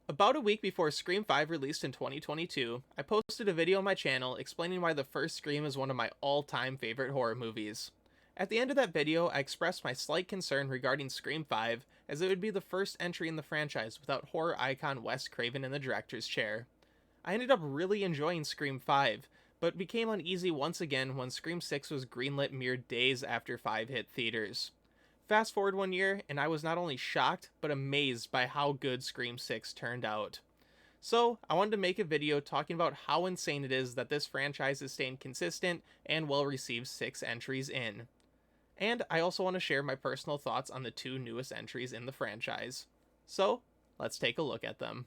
About a week before Scream 5 released in 2022, I posted a video on my channel explaining why the first Scream is one of my all-time favorite horror movies. At the end of that video, I expressed my slight concern regarding Scream 5, as it would be the first entry in the franchise without horror icon Wes Craven in the director's chair. I ended up really enjoying Scream 5, but became uneasy once again when Scream 6 was greenlit mere days after 5 hit theaters. Fast forward one year, and I was not only shocked, but amazed by how good Scream 6 turned out. So, I wanted to make a video talking about how insane it is that this franchise is staying consistent and well received 6 entries in. And I also want to share my personal thoughts on the 2 newest entries in the franchise. So, let's take a look at them.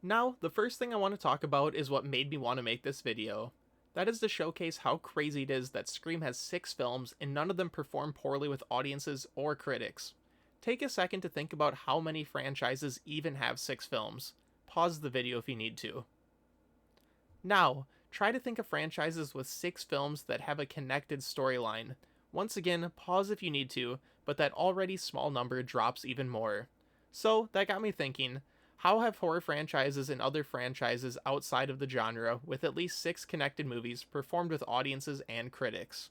Now, the first thing I want to talk about is what made me want to make this video. That is to showcase how crazy it is that Scream has 6 films and none of them perform poorly with audiences or critics. Take a second to think about how many franchises even have 6 films. Pause the video if you need to. Now, try to think of franchises with 6 films that have a connected storyline. Once again, pause if you need to, but that already small number drops even more. So, that got me thinking, how have horror franchises and other franchises outside of the genre with at least 6 connected movies performed with audiences and critics?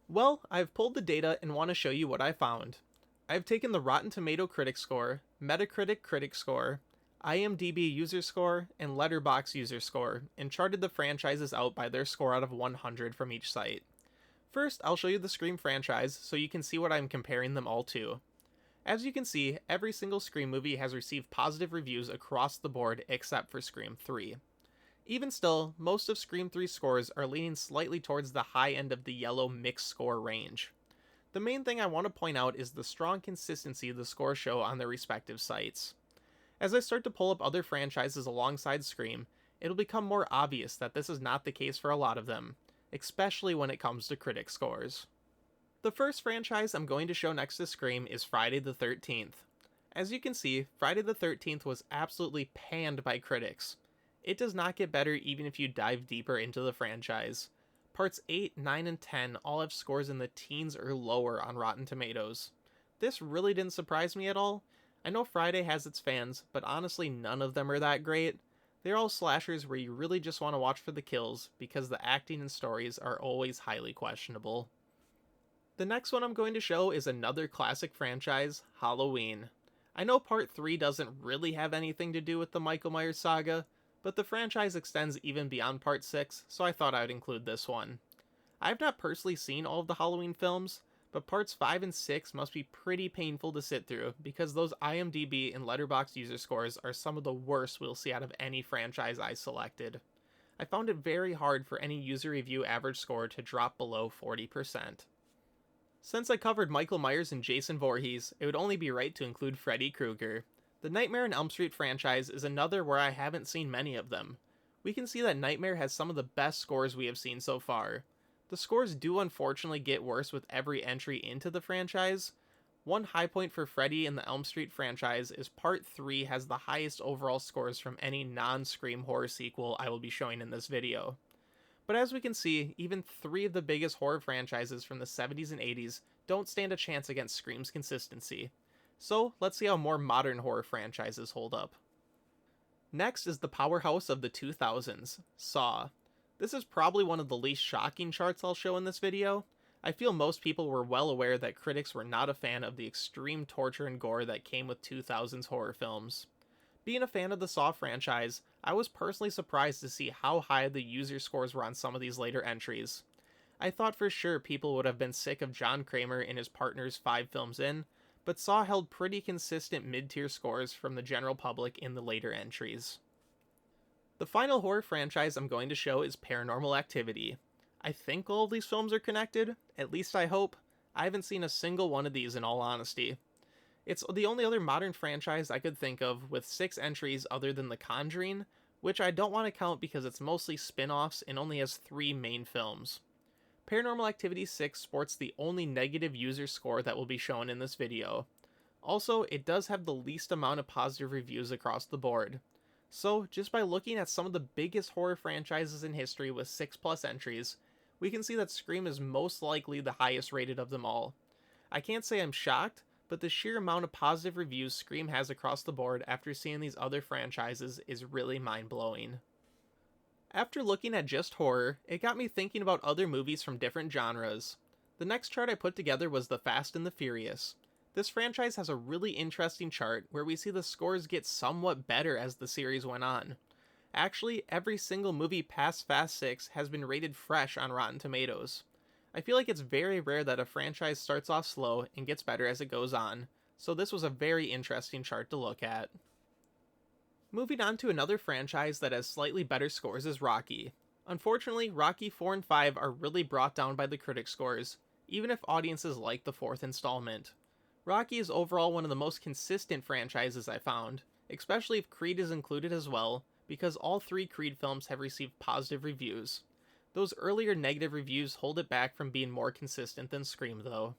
Well, I've pulled the data and want to show you what I found. I've taken the Rotten Tomato critic score, Metacritic critic score, IMDb user score, and Letterboxd user score, and charted the franchises out by their score out of 100 from each site. First, I'll show you the Scream franchise so you can see what I'm comparing them all to. As you can see, every single Scream movie has received positive reviews across the board except for Scream 3. Even still, most of Scream 3's scores are leaning slightly towards the high end of the yellow mixed score range. The main thing I want to point out is the strong consistency the scores show on their respective sites. As I start to pull up other franchises alongside Scream, it'll become more obvious that this is not the case for a lot of them, especially when it comes to critic scores. The first franchise I'm going to show next to Scream is Friday the 13th. As you can see, Friday the 13th was absolutely panned by critics. It does not get better even if you dive deeper into the franchise. Parts 8, 9, and 10 all have scores in the teens or lower on Rotten Tomatoes. This really didn't surprise me at all. I know Friday has its fans, but honestly none of them are that great. They're all slashers where you really just want to watch for the kills because the acting and stories are always highly questionable. The next one I'm going to show is another classic franchise, Halloween. I know Part 3 doesn't really have anything to do with the Michael Myers saga, but the franchise extends even beyond Part 6, so I thought I'd include this one. I've not personally seen all of the Halloween films, but Parts 5 and 6 must be pretty painful to sit through because those IMDb and Letterboxd user scores are some of the worst we'll see out of any franchise I selected. I found it very hard for any user review average score to drop below 40%. Since I covered Michael Myers and Jason Voorhees, it would only be right to include Freddy Krueger. The Nightmare on Elm Street franchise is another where I haven't seen many of them. We can see that Nightmare has some of the best scores we have seen so far. The scores do unfortunately get worse with every entry into the franchise. One high point for Freddy in the Elm Street franchise is Part 3 has the highest overall scores from any non-Scream horror sequel I will be showing in this video. But as we can see, even 3 of the biggest horror franchises from the 70s and 80s don't stand a chance against Scream's consistency. So let's see how more modern horror franchises hold up. Next is the powerhouse of the 2000s, Saw. This is probably one of the least shocking charts I'll show in this video. I feel most people were well aware that critics were not a fan of the extreme torture and gore that came with 2000s horror films. Being a fan of the Saw franchise, I was personally surprised to see how high the user scores were on some of these later entries. I thought for sure people would have been sick of John Kramer and his partners 5 films in, but Saw held pretty consistent mid-tier scores from the general public in the later entries. The final horror franchise I'm going to show is Paranormal Activity. I think all of these films are connected, at least I hope. I haven't seen a single one of these in all honesty. It's the only other modern franchise I could think of with 6 entries other than The Conjuring, which I don't want to count because it's mostly spin-offs and only has 3 main films. Paranormal Activity 6 sports the only negative user score that will be shown in this video. Also, it does have the least amount of positive reviews across the board. So, just by looking at some of the biggest horror franchises in history with 6+ entries, we can see that Scream is most likely the highest rated of them all. I can't say I'm shocked, but the sheer amount of positive reviews Scream has across the board after seeing these other franchises is really mind-blowing. After looking at just horror, it got me thinking about other movies from different genres. The next chart I put together was The Fast and the Furious. This franchise has a really interesting chart where we see the scores get somewhat better as the series went on. Actually, every single movie past Fast 6 has been rated fresh on Rotten Tomatoes. I feel like it's very rare that a franchise starts off slow and gets better as it goes on, so this was a very interesting chart to look at. Moving on to another franchise that has slightly better scores is Rocky. Unfortunately, Rocky 4 and 5 are really brought down by the critic scores, even if audiences like the fourth installment. Rocky is overall one of the most consistent franchises I found, especially if Creed is included as well, because all three Creed films have received positive reviews. Those earlier negative reviews hold it back from being more consistent than Scream though.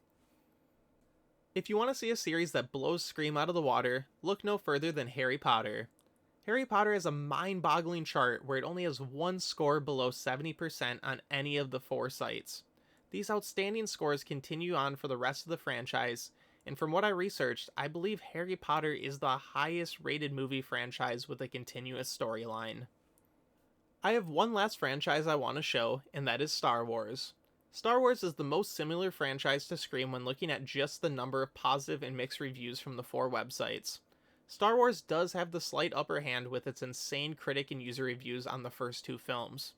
If you want to see a series that blows Scream out of the water, look no further than Harry Potter. Harry Potter has a mind-boggling chart where it only has one score below 70% on any of the 4 sites. These outstanding scores continue on for the rest of the franchise, and from what I researched, I believe Harry Potter is the highest rated movie franchise with a continuous storyline. I have one last franchise I want to show, and that is Star Wars. Star Wars is the most similar franchise to Scream when looking at just the number of positive and mixed reviews from the 4 websites. Star Wars does have the slight upper hand with its insane critic and user reviews on the first 2 films.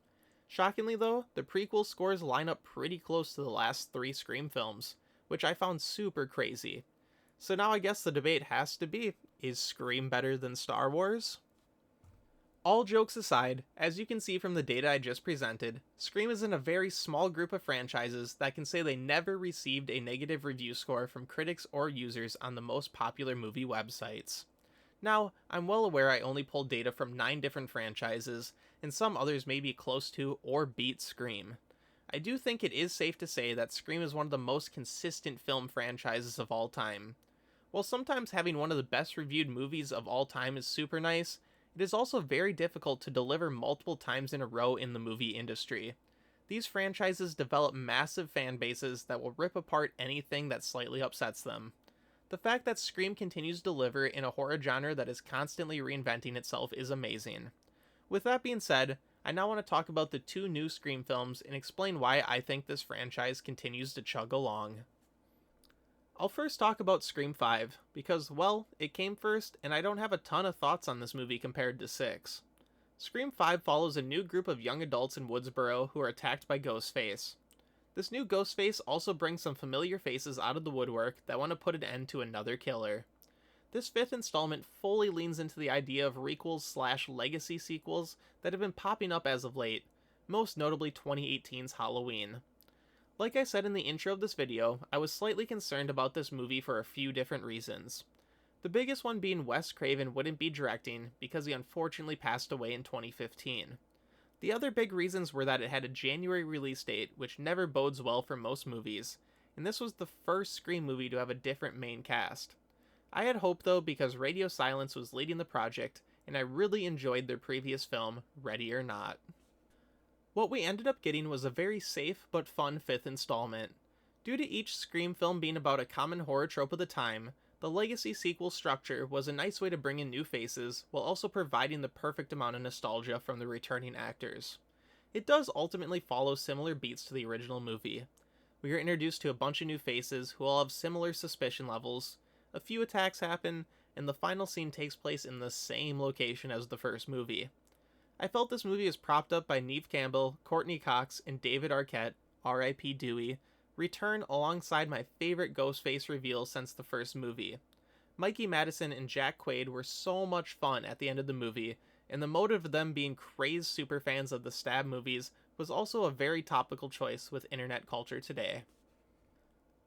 Shockingly though, the prequel scores line up pretty close to the last 3 Scream films, which I found super crazy. So now I guess the debate has to be, is Scream better than Star Wars? All jokes aside, as you can see from the data I just presented, Scream is in a very small group of franchises that can say they never received a negative review score from critics or users on the most popular movie websites. Now, I'm well aware I only pulled data from 9 different franchises, and some others may be close to or beat Scream. I do think it is safe to say that Scream is one of the most consistent film franchises of all time. While sometimes having one of the best reviewed movies of all time is super nice, it is also very difficult to deliver multiple times in a row in the movie industry. These franchises develop massive fan bases that will rip apart anything that slightly upsets them. The fact that Scream continues to deliver in a horror genre that is constantly reinventing itself is amazing. With that being said, I now want to talk about the 2 new Scream films and explain why I think this franchise continues to chug along. I'll first talk about Scream 5, because, well, it came first, and I don't have a ton of thoughts on this movie compared to 6. Scream 5 follows a new group of young adults in Woodsboro who are attacked by Ghostface. This new Ghostface also brings some familiar faces out of the woodwork that want to put an end to another killer. This 5th installment fully leans into the idea of requels/legacy sequels that have been popping up as of late, most notably 2018's Halloween. Like I said in the intro of this video, I was slightly concerned about this movie for a few different reasons. The biggest one being Wes Craven wouldn't be directing because he unfortunately passed away in 2015. The other big reasons were that it had a January release date, which never bodes well for most movies, and this was the first Scream movie to have a different main cast. I had hope though because Radio Silence was leading the project, and I really enjoyed their previous film, Ready or Not. What we ended up getting was a very safe but fun 5th installment. Due to each Scream film being about a common horror trope of the time, the legacy sequel structure was a nice way to bring in new faces, while also providing the perfect amount of nostalgia from the returning actors. It does ultimately follow similar beats to the original movie. We are introduced to a bunch of new faces who all have similar suspicion levels, a few attacks happen, and the final scene takes place in the same location as the first movie. I felt this movie is propped up by Neve Campbell, Courtney Cox, and David Arquette, R.I.P. Dewey, return alongside my favorite Ghostface reveal since the first movie. Mikey Madison and Jack Quaid were so much fun at the end of the movie, and the motive of them being crazed superfans of the Stab movies was also a very topical choice with internet culture today.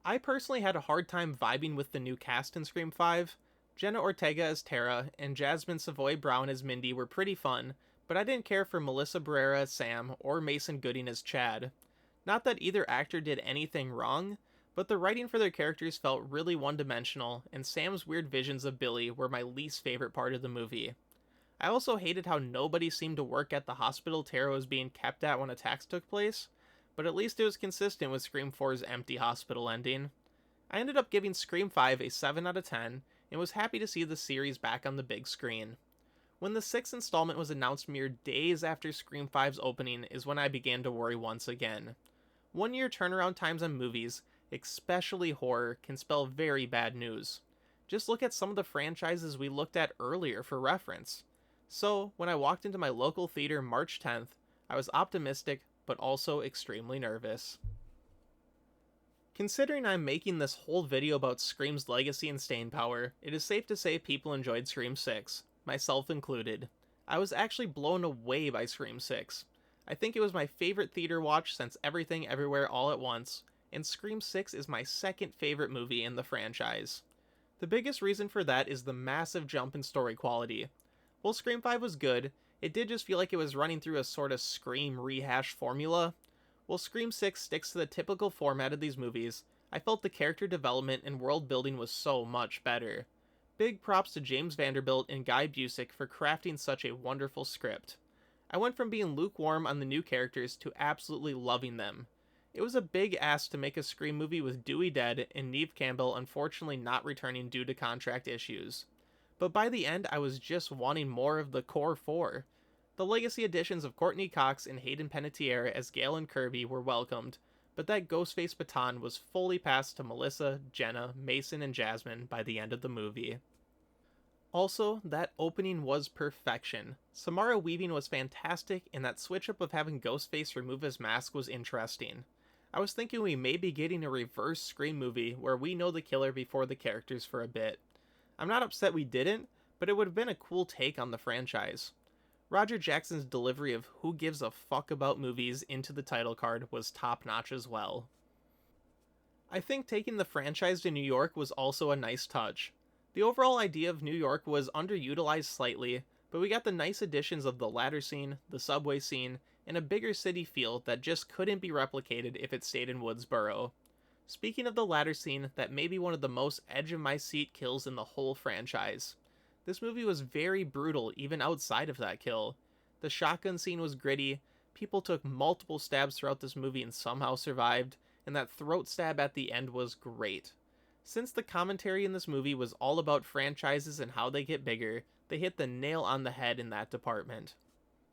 I personally had a hard time vibing with the new cast in Scream 5. Jenna Ortega as Tara and Jasmine Savoy Brown as Mindy were pretty fun, but I didn't care for Melissa Barrera as Sam or Mason Gooding as Chad. Not that either actor did anything wrong, but the writing for their characters felt really one-dimensional, and Sam's weird visions of Billy were my least favorite part of the movie. I also hated how nobody seemed to work at the hospital Tara was being kept at when attacks took place, but at least it was consistent with Scream 4's empty hospital ending. I ended up giving Scream 5 a 7 out of 10 and was happy to see the series back on the big screen. When the sixth installment was announced mere days after Scream 5's opening is when I began to worry once again. 1 year turnaround times on movies, especially horror, can spell very bad news. Just look at some of the franchises we looked at earlier for reference. So, when I walked into my local theater March 10th, I was optimistic, but also extremely nervous. Considering I'm making this whole video about Scream's legacy and staying power, it is safe to say people enjoyed Scream 6, myself included. I was actually blown away by Scream 6. I think it was my favorite theater watch since Everything Everywhere All at Once, and Scream 6 is my second favorite movie in the franchise. The biggest reason for that is the massive jump in story quality. While Scream 5 was good, it did just feel like it was running through a sort of Scream rehash formula. While Scream 6 sticks to the typical format of these movies, I felt the character development and world building was so much better. Big props to James Vanderbilt and Guy Busick for crafting such a wonderful script. I went from being lukewarm on the new characters to absolutely loving them. It was a big ask to make a Scream movie with Dewey dead and Neve Campbell unfortunately not returning due to contract issues. But by the end, I was just wanting more of the core four. The legacy additions of Courtney Cox and Hayden Panettiere as Gale and Kirby were welcomed, but that Ghostface baton was fully passed to Melissa, Jenna, Mason, and Jasmine by the end of the movie. Also, that opening was perfection. Samara Weaving was fantastic, and that switch up of having Ghostface remove his mask was interesting. I was thinking we may be getting a reverse Scream movie where we know the killer before the characters for a bit. I'm not upset we didn't, but it would have been a cool take on the franchise. Roger Jackson's delivery of who gives a fuck about movies into the title card was top notch as well. I think taking the franchise to New York was also a nice touch. The overall idea of New York was underutilized slightly, but we got the nice additions of the ladder scene, the subway scene, and a bigger city feel that just couldn't be replicated if it stayed in Woodsboro. Speaking of the ladder scene, that may be one of the most edge-of-my-seat kills in the whole franchise. This movie was very brutal even outside of that kill. The shotgun scene was gritty, people took multiple stabs throughout this movie and somehow survived, and that throat stab at the end was great. Since the commentary in this movie was all about franchises and how they get bigger, they hit the nail on the head in that department.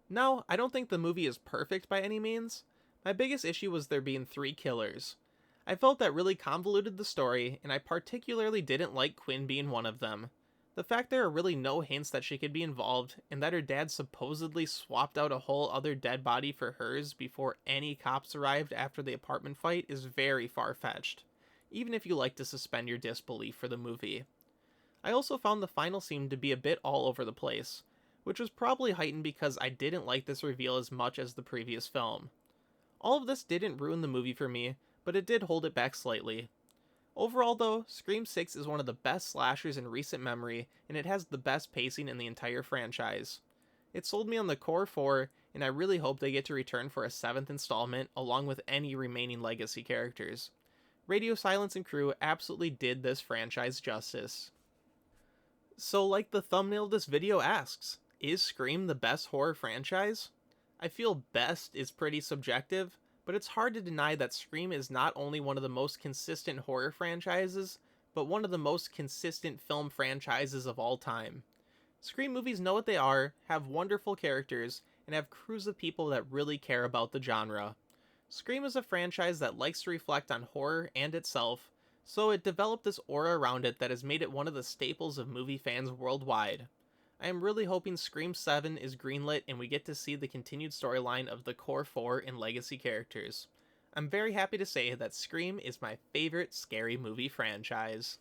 Now, I don't think the movie is perfect by any means. My biggest issue was there being 3 killers. I felt that really convoluted the story, and I particularly didn't like Quinn being one of them. The fact there are really no hints that she could be involved, and that her dad supposedly swapped out a whole other dead body for hers before any cops arrived after the apartment fight is very far-fetched, even if you like to suspend your disbelief for the movie. I also found the final scene to be a bit all over the place, which was probably heightened because I didn't like this reveal as much as the previous film. All of this didn't ruin the movie for me, but it did hold it back slightly. Overall though, Scream 6 is one of the best slashers in recent memory, and it has the best pacing in the entire franchise. It sold me on the core 4, and I really hope they get to return for a 7th installment along with any remaining legacy characters. Radio Silence and crew absolutely did this franchise justice. So like the thumbnail of this video asks, is Scream the best horror franchise? I feel best is pretty subjective, but it's hard to deny that Scream is not only one of the most consistent horror franchises, but one of the most consistent film franchises of all time. Scream movies know what they are, have wonderful characters, and have crews of people that really care about the genre. Scream is a franchise that likes to reflect on horror and itself, so it developed this aura around it that has made it one of the staples of movie fans worldwide. I am really hoping Scream 7 is greenlit and we get to see the continued storyline of the core 4 and legacy characters. I'm very happy to say that Scream is my favorite scary movie franchise.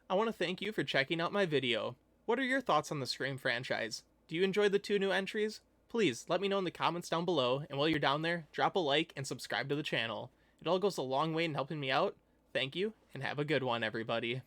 I want to thank you for checking out my video. What are your thoughts on the Scream franchise? Do you enjoy the 2 new entries? Please let me know in the comments down below, and while you're down there, drop a like and subscribe to the channel. It all goes a long way in helping me out. Thank you, and have a good one, everybody.